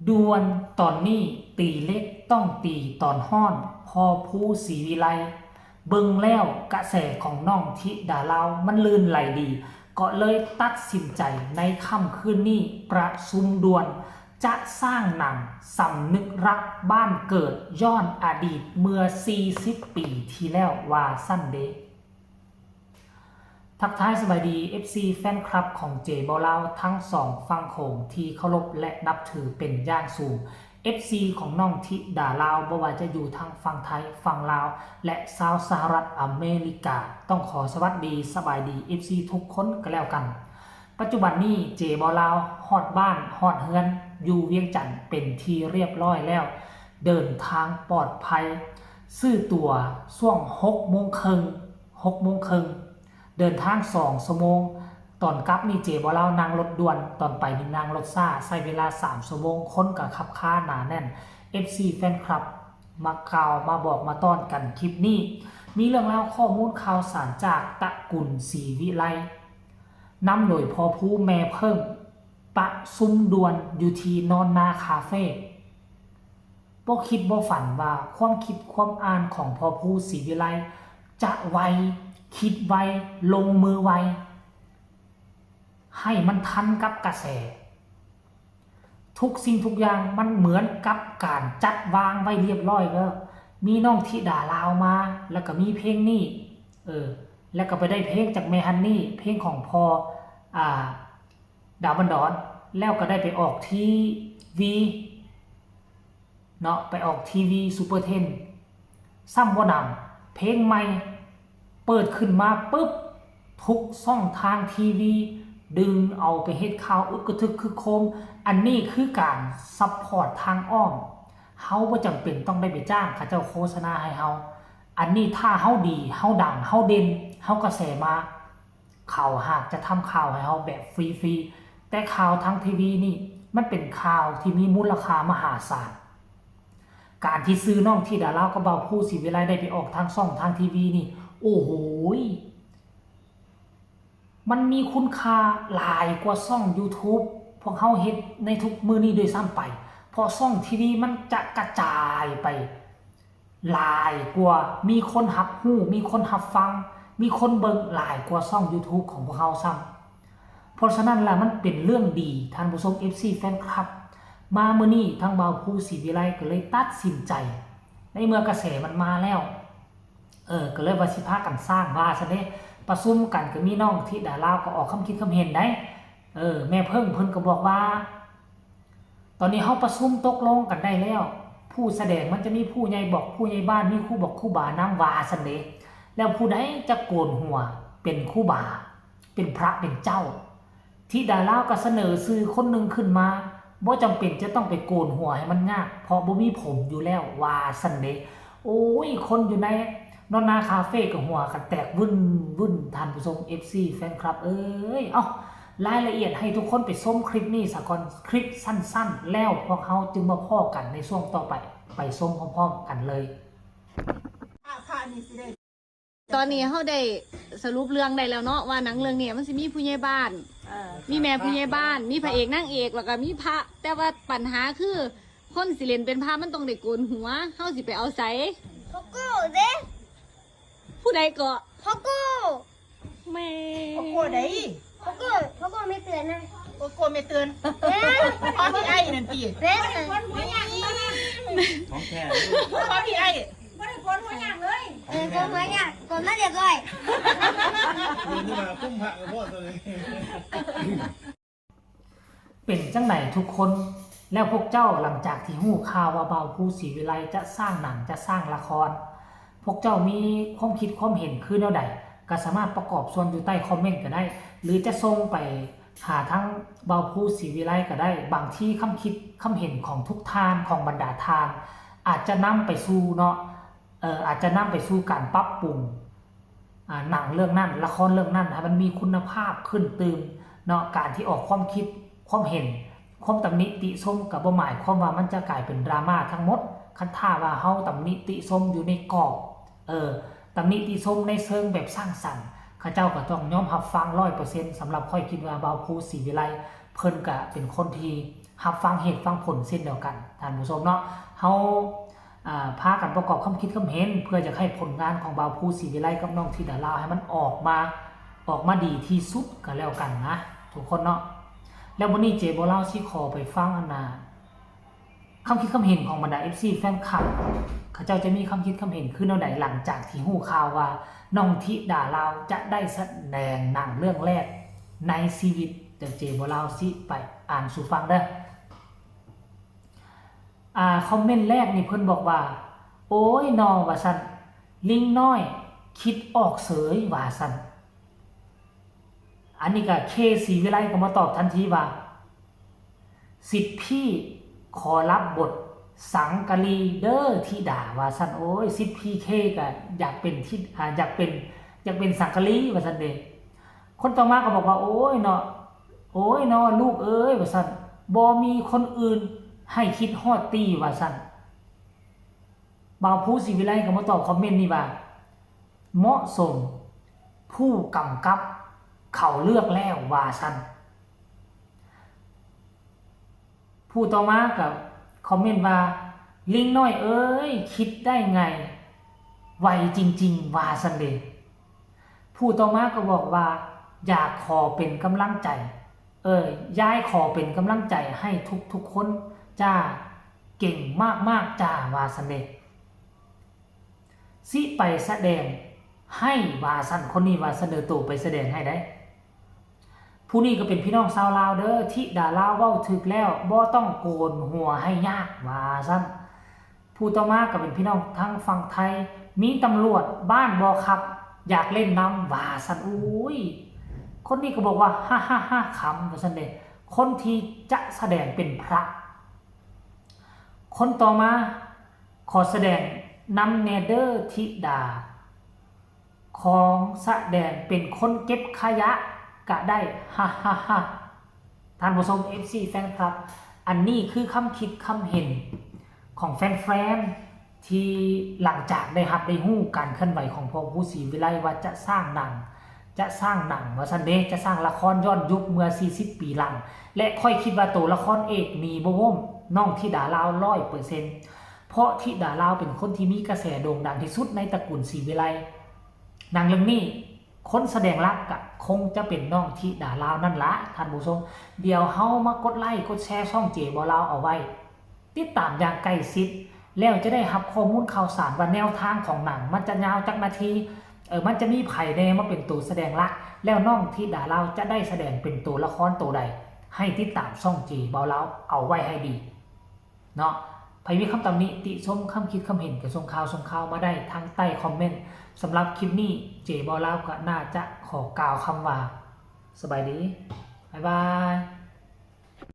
ดวลตอนนี้ตีเล็กต้องตีตอนห้อนพอผู้ศรีวิไลเบิ่งแล้วกระแสของน้องธิดาลาวมันลื่นไหลดีก็เลยตัดสินใจในค่ำคืนนี้ประชุมด่วนจะสร้างหนังสำนึกรักบ้านเกิดย้อนอดีตเมื่อ40 ปีที่แล้วว่าสั้นเดะทักทายสบายดี FC แฟนคลับของเจบอลาวทั้งสองฝั่งโขงที่เคารพและนับถือเป็นอย่างสูง FC ของน้องธิดาลาวบ่ว่าจะอยู่ทางฝั่งไทยฝั่งลาวและชาวสหรัฐอเมริกาต้องขอสวัสดีสบายดี FC ทุกคนก็แล้วกันปัจจุบันนี้เจบอลาวฮอดบ้านฮอดเฮือนอยู่เวียงจันทน์เป็นที่เรียบร้อยแล้วเดินทางปลอดภัยซื้อตั๋วช่วง6 โมงครึ่งเดินทาง2 ชั่วโมงตอนกลับนี่เจบอลาวนั่งรถด่วนตอนไปนี่นั่งรถซ่าใช้เวลา3 ชั่วโมงคนกับขับค่าหนาแน่น FC แฟนคลับมาข่าวมาบอกมาต้อนกันคลิปนี้มีเรื่องเล่าข้อมูลข่าวสารจากตระกูลศรีวิไลนำโดยพ่อผู้แม่เพิ่งปะซุ่มดวนอยู่ที่นอนนาคาเฟ่บ่คิดบ่ฝันว่าความคิดความอ่านของพ่อผู้ศรีวิไลจะไวคิดไวลงมือไวให้มันทันกับกระแสทุกสิ่งทุกอย่างมันเหมือนกับการจัดวางไว้เรียบร้อยแล้วมีน้องธิดาลาวมาแล้วก็มีเพลงนี้แล้วก็ไปได้เพลงจากแม่ฮันนี่เพลงของพอดาวบันดอนแล้วก็ได้ไปออกทีวีเนาะไปออกทีวีซูเปอร์เทนซ้ำบ่นำเพลงใหม่เปิดขึ้นมาปุ๊บทุกช่องทางทีวีดึงเอาไปเฮ็ดข่าวอึกกระทึกคือโคมอันนี้คือการซัพพอร์ตทางอ้อมเฮาบ่จำเป็นต้องได้ไปจ้างเขาเจ้าโฆษณาให้เฮาอันนี้ถ้าเฮาดีเฮาดังเฮาเด่นเฮากระแสมาเขาหากจะทำข่าวให้เฮาแบบฟรีๆแต่ข่าวทางทีวีนี่มันเป็นข่าวที่มีมูลค่ามหาศาลการที่ซื้อน้องธิดาลาวกับเบาผู้ศรีวิไลได้ไปออกทางช่องทางทีวีนี่โอ้โหมันมีคุณค่าหลายกว่าช่อง YouTube พวกเขาเฮ็ดในทุกมือนี้โดยซ้ำไปเพราะช่องทีวีมันจะกระจายไปหลายกว่ามีคนรับรู้มีคนรับฟังมีคนเบิ่งหลายกว่าช่อง YouTube ของพวกเขาซ้ำเพราะฉะนั้นแล้วมันเป็นเรื่องดีท่านผู้ชม FC แฟนคลับมามื้อนี้ทางเบาผู้ศรีวิไลก็เลยตัดสินใจในเมื่อกระแสมันมาแล้วก็เลยว่าสิพากันสร้างว่าซะเด้ประชุมกันก็มีน้องธิดาลาวก็ออกความคิดความเห็นได้แม่เพิ่นก็บอกว่าตอนนี้เฮาประชุมตกลงกันได้แล้วผู้แสดงมันจะมีผู้ใหญ่บอกผู้ใหญ่บ้านมีครูบอกครูบานำว่าซั่นเด้แล้วผู้ใดจะโกนหัวเป็นครูบาเป็นพระเป็นเจ้าธิดาลาวก็เสนอชื่อคนหนึ่งขึ้นมาบ่จำเป็นจะต้องไปโกนหัวให้มันยากเพราะบ่มีผมอยู่แล้วว่าซั่นเด้โอ้ยคนอยู่ในนอนนาคาเฟ่กับหัวกันแตกวุ่นท่านผู้ชม FC แฟนคลับเอารายละเอียดให้ทุกคนไปชมคลิปนี้สักก่อนคลิปสั้นๆแล้วพวกเขาจึงมาพ้อกันในช่วงต่อไปชมพร้อมๆกันเลยตอนนี้เขาได้สรุปเรื่องได้แล้วเนาะว่าหนังเรื่องนี้มันจะมีผู้ใหญ่บ้านมีแม่ผู้ใหญ่บ้านมีพระเอกนางเอกแล้วก็มีพระแต่ว่าปัญหาคือคนสิเล่นเป็นพระมันต้องได้โกนหัวเขาสิไปเอาใส่พ่อกูเด้ผู้ใดก็พ่อกูแม่พ่อโกได้พ่อกูไม่เตือนนะพ่อโกไม่เตือนพ่อพี่ไอ้นั่นพี่เด้ของแท้พ่อพี่ไอ้คนหัวหยางเลยคนหัวหยางคนมาเรียบร้อยนี่มาคุ้มพระกับพ่อตัวนี้เป็นจังไหนทุกคนแล้วพวกเจ้าหลังจากที่ฮู้ข่าวว่าเบาผู้ศรีวิไลจะสร้างหนังจะสร้างละครพวกเจ้ามีความคิดความเห็นคือแนวใดก็สามารถประกอบส่วนอยู่ใต้คอมเมนต์ก็ได้หรือจะส่งไปหาทั้งเบาผู้ศรีวิไลก็ได้บางที่คำคิดคำเห็นของทุกทานของบรรดาทานอาจจะนำไปสู่เนาะอาจจะนำไปสู่การปรับปรุงหนังเรื่องนั้นละครเรื่องนั้นให้มันมีคุณภาพขึ้นตื่นเนาะการที่ออกความคิดความเห็นความตำหนิติชมกับบ่หมายความว่ามันจะกลายเป็นดราม่าทั้งหมดคันท่าว่าเฮาตำหนิติชมอยู่ในกรอบตำหนิติชมในเชิงแบบสร้างสรรค์ข้าเจ้าก็ต้องยอมรับฟัง 100% สำหรับค่อยคิดว่าเบาผู้ศรีวิไลเพิ่นก็เป็นคนที่ รับฟังเหตุฟังผลเช่นเดียวกันท่านผู้ชมเนาะเฮาพากันประกอบความคิดความเห็นเพื่อจะให้ผลงานของบ่าวภูศรีวิไลกับน้องธิดาลาวให้มันออกมาดีที่สุดก็แล้วกันนะทุกคนเนาะแล้ววันนี้เจบ่เล่าสิขอไปฟังความคิดความเห็นของบรรดา FC แฟนคลับเขาเจ้าจะมีความคิดความเห็นคือแนวใดหลังจากที่ฮู้ข่าวว่าน้องธิดาลาวจะได้แสดงหนังเรื่องแรกในชีวิตเดี๋ยวเจบ่เล่าสิไปอ่านสู่ฟังเด้อคอมเมนต์แรกนี่เพิ่นบอกว่าโอ้ยนอว่าซั่นลิงน้อยคิดออกเสยว่าซั่นอันนี้ก็เคศรีวิไลก็มาตอบทันทีว่าสิทธิ์พี่ขอรับบทสังกะลีเด้อธิดาว่าซั่นโอ้ยสิทธิ์พี่เคก็อยากเป็นอยากเป็นสังกะลีว่าซั่นเด้คนต่อมาก็บอกว่าโอ้ยเนาะลูกเอ้ยว่าซั่นบ่มีคนอื่นให้คิดฮอดตีว่าซั่นบ่าวภูศรีวิไลก็มาตอบคอมเมนต์นี่ว่าเหมาะสมผู้กำกับเขาเลือกแล้วว่าซั่นผู้ต่อมากับคอมเมนต์ว่าลิงน้อยเอ้ยคิดได้ไงไวจริงๆว่าซั่นเด้ผู้ต่อมาก็บอกว่าอยากขอเป็นกำลังใจย้ายขอเป็นกำลังใจให้ทุกคนจ้าเก่งมากๆจ้าว่าซั่นเด้สิไปแสดงให้ว่าซั่นคนนี้ว่าเสนอตัวไปแสดงให้ได้ผู้นี้ก็เป็นพี่น้องชาวลาวเด้อธิดาลาวเว้าถึกแล้วบ่ต้องโกนหัวให้ยากว่าซั่นผู้ต่อมาก็เป็นพี่น้องทั้งฝั่งไทยมีตำรวจบ้านบ่ครับอยากเล่นน้ำว่าซั่นอุ้ยคนนี้ก็บอกว่าฮ่าๆๆขำว่าซั่นเด้คนที่จะแสดงเป็นพระคนต่อมาขอแสดงนำเนเดอร์ธิดาของแสดงเป็นคนเก็บขยะก็ได้ฮ่าท่านผู้ชม FC แฟนครับอันนี้คือคำคิดคำเห็นของแฟนๆที่หลังจากได้ฮู้การเคลื่อนไหวของพ่อภูศรีวิไลว่าจะสร้างหนังว่าซั่นเด้จะสร้างละครย้อนยุคเมื่อ40 ปีหลังและค่อยคิดว่าตัวละครเอกมีบ่วมน้องธิดาลาว 100% เพราะธิดาลาวเป็นคนที่มีกระแสโด่งดังที่สุดในตระกูลศรีวิไลหนังเรื่องนี้คนแสดงหลักก็คงจะเป็นน้องธิดาลาวนั่นละท่านผู้ชมเดี๋ยวเฮามากดไลค์กดแชร์ช่องเจบ่ลาวเอาไว้ติดตามอย่างใกล้ชิดแล้วจะได้รับข้อมูลข่าวสารว่าแนวทางของหนังมันจะยาวจักนาทีมันจะมีไผแน่มาเป็นตัวแสดงหลักแล้วน้องธิดาลาวจะได้แสดงเป็นตัวละครตัวใดให้ติดตามช่องเจบ่ลาวเอาไว้ให้ดีเนาะใครมีคำตำหนิติชมคำคิดคำเห็นก็ส่งข่าวมาได้ทางใต้คอมเมนต์สำหรับคลิปนี้เจบ่ลาวก็น่าจะขอกล่าวคำว่าสบายดีบ๊ายบาย